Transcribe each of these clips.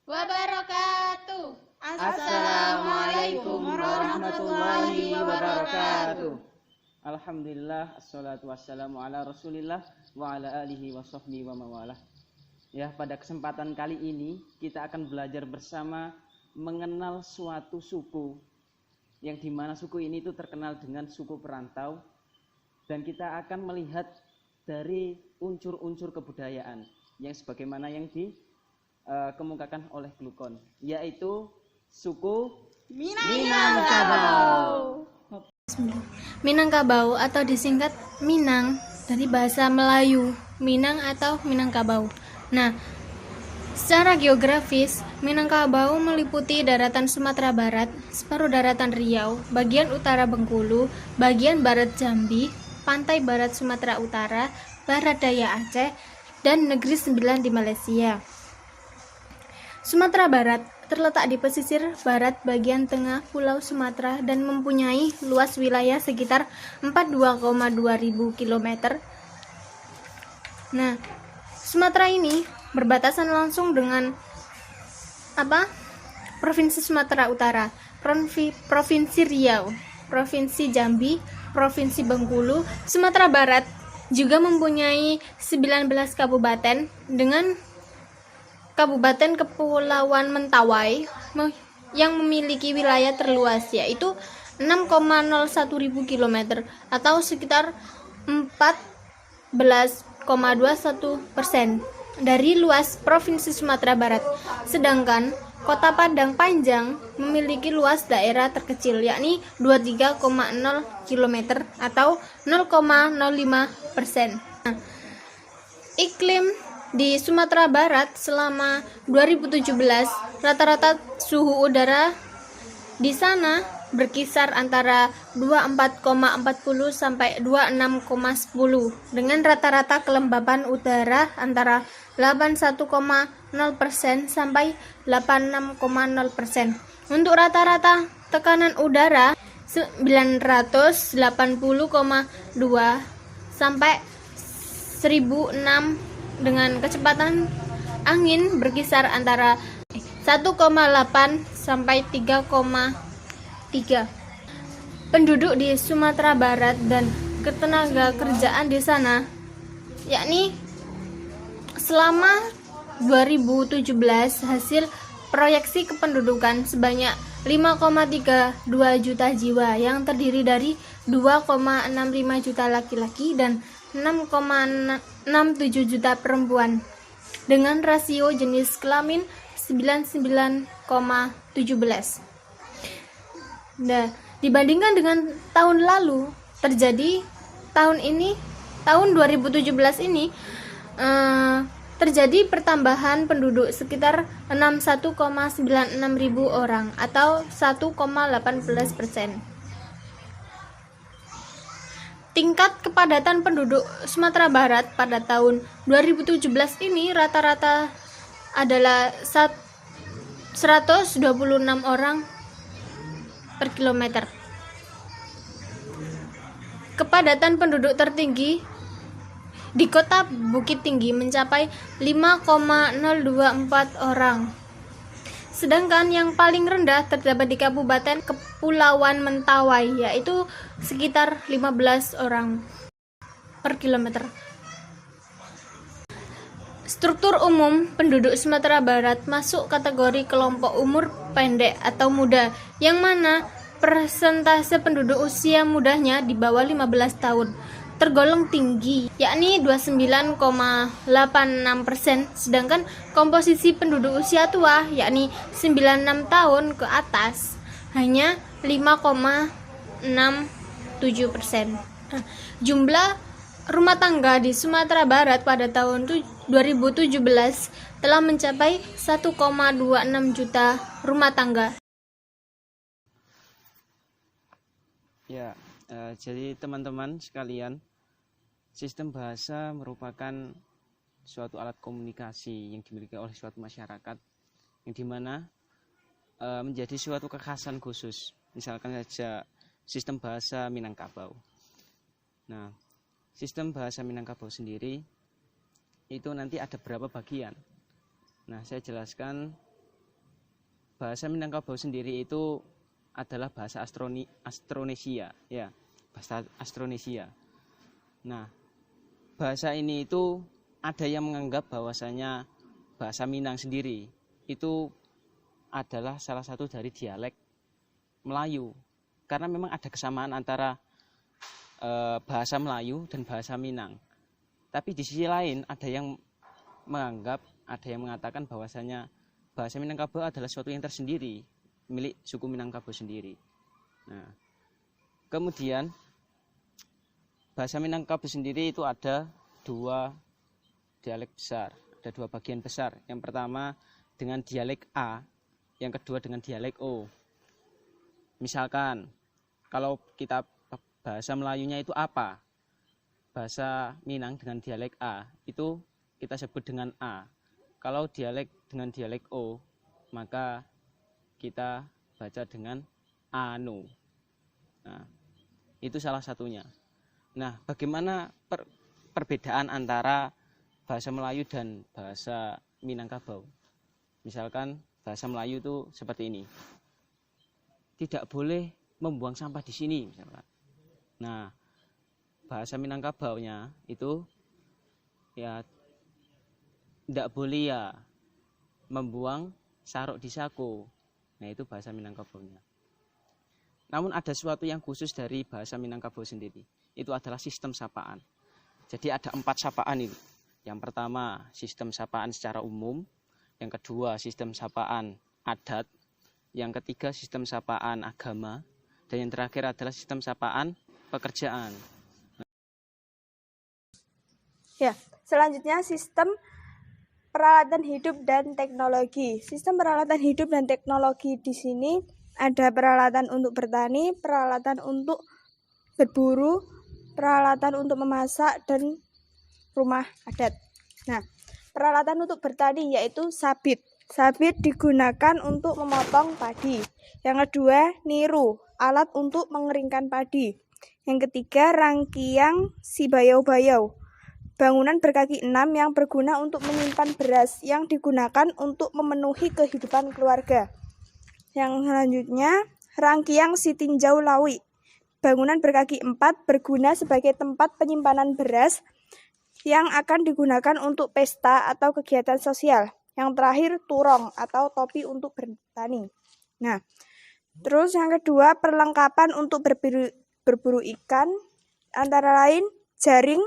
wabarakatuh. Assalamualaikum warahmatullahi wabarakatuh. Alhamdulillah, assalatu wassalamu ala rasulillah wa ala alihi wa sahbihi wa mawalah. Ya, pada kesempatan kali ini kita akan belajar bersama mengenal suatu suku, yang dimana suku ini itu terkenal dengan suku perantau, dan kita akan melihat dari unsur-unsur kebudayaan yang sebagaimana yang dikemukakan oleh Glukon, yaitu suku Minangkabau. Minangkabau atau disingkat Minang dari bahasa Melayu, Minang atau Minangkabau. Nah, secara geografis, Minangkabau meliputi daratan Sumatera Barat, separuh daratan Riau, bagian utara Bengkulu, bagian barat Jambi, pantai barat Sumatera Utara, barat daya Aceh, dan Negeri Sembilan di Malaysia. Sumatera Barat terletak di pesisir barat bagian tengah Pulau Sumatera dan mempunyai luas wilayah sekitar 42,2 km. Nah, Sumatera ini berbatasan langsung dengan Provinsi Sumatera Utara, Provinsi Riau, Provinsi Jambi, Provinsi Bengkulu. Sumatera Barat juga mempunyai 19 kabupaten dengan Kabupaten Kepulauan Mentawai yang memiliki wilayah terluas, yaitu 6,01 km atau sekitar 14,21% dari luas Provinsi Sumatera Barat. Sedangkan Kota Padang Panjang memiliki luas daerah terkecil, yakni 23,0 km atau 0,05%. Iklim di Sumatera Barat selama 2017, rata-rata suhu udara di sana berkisar antara 24,40 sampai 26,10 dengan rata-rata kelembapan udara antara 81,0% sampai 86,0%. Untuk rata-rata tekanan udara 980,2 sampai 1006 dengan kecepatan angin berkisar antara 1,8 sampai 3,3. Penduduk di Sumatera Barat dan ketenaga kerjaan di sana, yakni selama 2017 hasil proyeksi kependudukan sebanyak 5,32 juta jiwa yang terdiri dari 2,65 juta laki-laki dan 6,67 juta perempuan dengan rasio jenis kelamin 99,17. Nah, dibandingkan dengan tahun lalu, tahun 2017 ini terjadi pertambahan penduduk sekitar 61,96 ribu orang atau 1,18%. Tingkat kepadatan penduduk Sumatera Barat pada tahun 2017 ini rata-rata adalah 126 orang per kilometer. Kepadatan penduduk tertinggi di kota Bukit Tinggi mencapai 5,024 orang. Sedangkan yang paling rendah terdapat di Kabupaten Kepulauan Mentawai, yaitu sekitar 15 orang per kilometer. Struktur umum penduduk Sumatera Barat masuk kategori kelompok umur pendek atau muda, yang mana persentase penduduk usia mudanya di bawah 15 tahun tergolong tinggi, yakni 29,86%, sedangkan komposisi penduduk usia tua, yakni 96 tahun ke atas, hanya 5,67%. Jumlah rumah tangga di Sumatera Barat pada tahun 2017 telah mencapai 1,26 juta rumah tangga. Ya, jadi teman-teman sekalian, sistem bahasa merupakan suatu alat komunikasi yang dimiliki oleh suatu masyarakat, yang dimana menjadi suatu kekhasan khusus. Misalkan saja sistem bahasa Minangkabau. Nah, sistem bahasa Minangkabau sendiri itu nanti ada berapa bagian. Nah, saya jelaskan bahasa Minangkabau sendiri itu adalah bahasa Astronesia, ya, bahasa Astronesia. Nah, bahasa ini itu ada yang menganggap bahwasanya bahasa Minang sendiri itu adalah salah satu dari dialek Melayu, karena memang ada kesamaan antara bahasa Melayu dan bahasa Minang. Tapi di sisi lain ada yang mengatakan bahwasanya bahasa Minangkabau adalah sesuatu yang tersendiri, milik suku Minangkabau sendiri. Nah, kemudian bahasa Minangkabau sendiri itu ada dua dialek besar, ada dua bagian besar. Yang pertama dengan dialek A, yang kedua dengan dialek O. Misalkan kalau kita bahasa Melayunya itu apa? Bahasa Minang dengan dialek A itu kita sebut dengan A. Kalau dialek dengan dialek O, maka kita baca dengan anu. Nah, itu salah satunya. Nah, bagaimana perbedaan antara bahasa Melayu dan bahasa Minangkabau? Misalkan bahasa Melayu itu seperti ini. Tidak boleh membuang sampah di sini, misalkan. Nah, bahasa Minangkabaunya itu ya tidak boleh ya membuang saruk di saku. Nah, itu bahasa Minangkabaunya. Namun ada sesuatu yang khusus dari bahasa Minangkabau sendiri. Itu adalah sistem sapaan. Jadi ada 4 sapaan itu. Yang pertama sistem sapaan secara umum, yang kedua sistem sapaan adat, yang ketiga sistem sapaan agama, dan yang terakhir adalah sistem sapaan pekerjaan. Ya, selanjutnya sistem peralatan hidup dan teknologi. Sistem peralatan hidup dan teknologi di sini ada peralatan untuk bertani, peralatan untuk berburu, peralatan untuk memasak, dan rumah adat. Nah, peralatan untuk bertani yaitu sabit. Sabit digunakan untuk memotong padi. Yang kedua, niru, alat untuk mengeringkan padi. Yang ketiga, rangkiang si bayau-bayau, bangunan berkaki 6 yang berguna untuk menyimpan beras yang digunakan untuk memenuhi kehidupan keluarga. Yang selanjutnya, rangkiang si tinjau lawi, bangunan berkaki 4 berguna sebagai tempat penyimpanan beras yang akan digunakan untuk pesta atau kegiatan sosial. Yang terakhir, turong atau topi untuk bertani. Nah, terus yang kedua, perlengkapan untuk berburu ikan, antara lain jaring,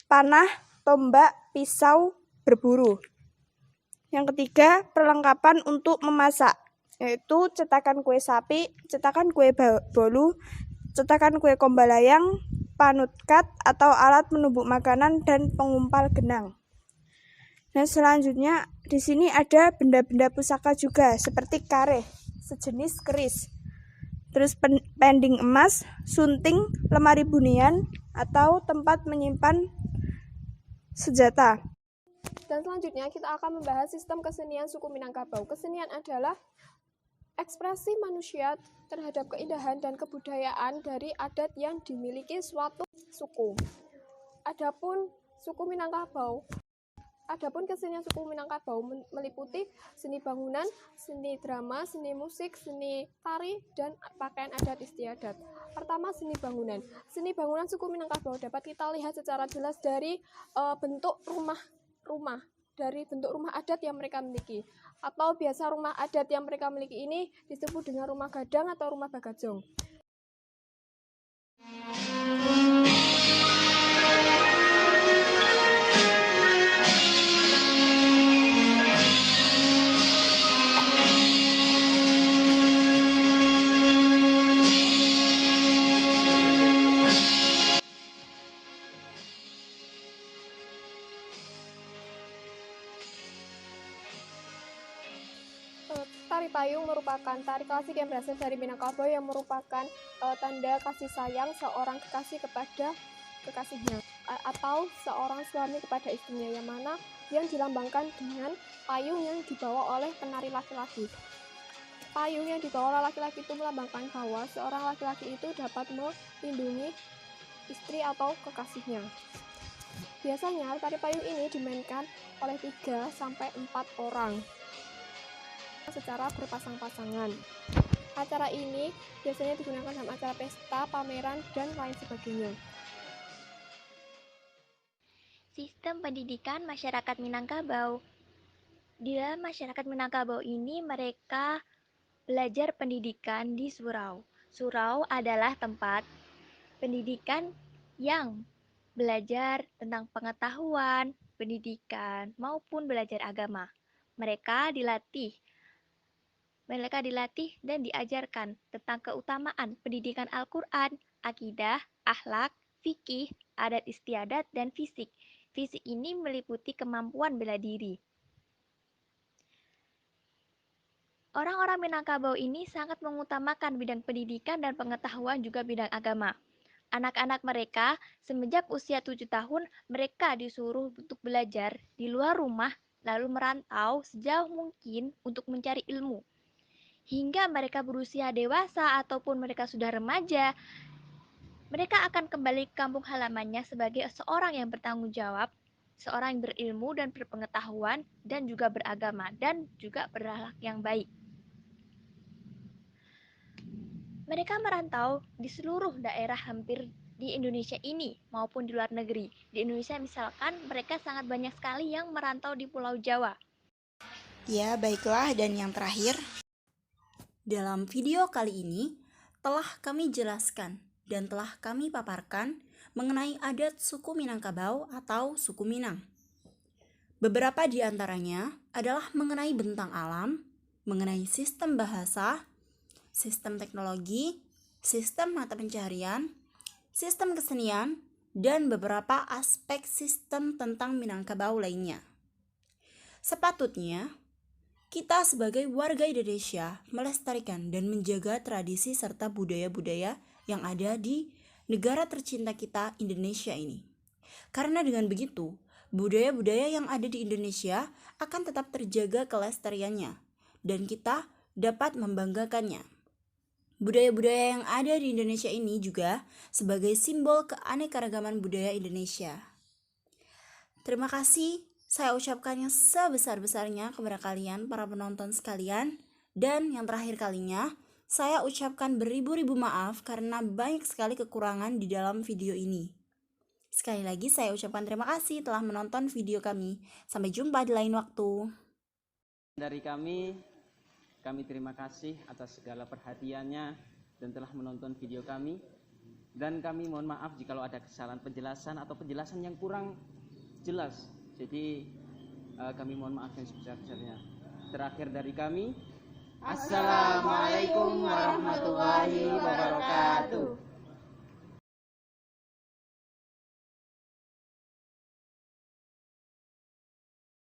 panah, tombak, pisau, berburu. Yang ketiga, perlengkapan untuk memasak, yaitu cetakan kue sapi, cetakan kue bolu, cetakan kue kombalayang, panutkat atau alat menumbuk makanan, dan pengumpal genang. Dan selanjutnya di sini ada benda-benda pusaka juga seperti kareh, sejenis keris. Terus pending emas, sunting, lemari bunian atau tempat menyimpan senjata. Dan selanjutnya kita akan membahas sistem kesenian suku Minangkabau. Kesenian adalah ekspresi manusia terhadap keindahan dan kebudayaan dari adat yang dimiliki suatu suku. Adapun kesenian suku Minangkabau meliputi seni bangunan, seni drama, seni musik, seni tari, dan pakaian adat istiadat. Pertama, seni bangunan. Seni bangunan suku Minangkabau dapat kita lihat secara jelas dari bentuk rumah, dari bentuk rumah adat yang mereka miliki. Atau biasa rumah adat yang mereka miliki ini disebut dengan rumah gadang atau rumah bagajong. Tari payung merupakan tari klasik yang berasal dari Minangkabau yang merupakan tanda kasih sayang seorang kekasih kepada kekasihnya atau seorang suami kepada istrinya, yang mana yang dilambangkan dengan payung yang dibawa oleh penari laki-laki. Payung yang dibawa oleh laki-laki itu melambangkan bahwa seorang laki-laki itu dapat melindungi istri atau kekasihnya. Biasanya tari payung ini dimainkan oleh 3 sampai 4 orang. secara berpasang-pasangan. Acara ini biasanya digunakan dalam acara pesta, pameran, dan lain sebagainya. Sistem pendidikan masyarakat Minangkabau. Di dalam masyarakat Minangkabau ini mereka belajar pendidikan di surau. Surau adalah tempat pendidikan yang belajar tentang pengetahuan, pendidikan, maupun belajar agama. Mereka dilatih dan diajarkan tentang keutamaan pendidikan Al-Quran, akidah, akhlak, fikih, adat istiadat, dan fisik. Fisik ini meliputi kemampuan bela diri. Orang-orang Minangkabau ini sangat mengutamakan bidang pendidikan dan pengetahuan juga bidang agama. Anak-anak mereka semenjak usia 7 tahun mereka disuruh untuk belajar di luar rumah lalu merantau sejauh mungkin untuk mencari ilmu. Hingga mereka berusia dewasa ataupun mereka sudah remaja, mereka akan kembali ke kampung halamannya sebagai seorang yang bertanggung jawab, seorang yang berilmu dan berpengetahuan dan juga beragama dan juga berakhlak yang baik. Mereka merantau di seluruh daerah hampir di Indonesia ini maupun di luar negeri. Di Indonesia misalkan mereka sangat banyak sekali yang merantau di Pulau Jawa. Ya, baiklah, dan yang terakhir, dalam video kali ini telah kami jelaskan dan telah kami paparkan mengenai adat suku Minangkabau atau suku Minang. Beberapa di antaranya adalah mengenai bentang alam, mengenai sistem bahasa, sistem teknologi, sistem mata pencaharian, sistem kesenian, dan beberapa aspek sistem tentang Minangkabau lainnya. Sepatutnya, kita sebagai warga Indonesia melestarikan dan menjaga tradisi serta budaya-budaya yang ada di negara tercinta kita, Indonesia ini. Karena dengan begitu, budaya-budaya yang ada di Indonesia akan tetap terjaga kelestariannya, dan kita dapat membanggakannya. Budaya-budaya yang ada di Indonesia ini juga sebagai simbol keanekaragaman budaya Indonesia. Terima kasih saya ucapkan yang sebesar-besarnya kepada kalian para penonton sekalian. Dan yang terakhir kalinya, saya ucapkan beribu-ribu maaf karena banyak sekali kekurangan di dalam video ini. Sekali lagi saya ucapkan terima kasih telah menonton video kami. Sampai jumpa di lain waktu. Dari kami terima kasih atas segala perhatiannya dan telah menonton video kami. Dan kami mohon maaf jika ada kesalahan penjelasan atau penjelasan yang kurang jelas. Jadi kami mohon maaf yang sebesar-besarnya. Terakhir dari kami, Assalamualaikum warahmatullahi wabarakatuh.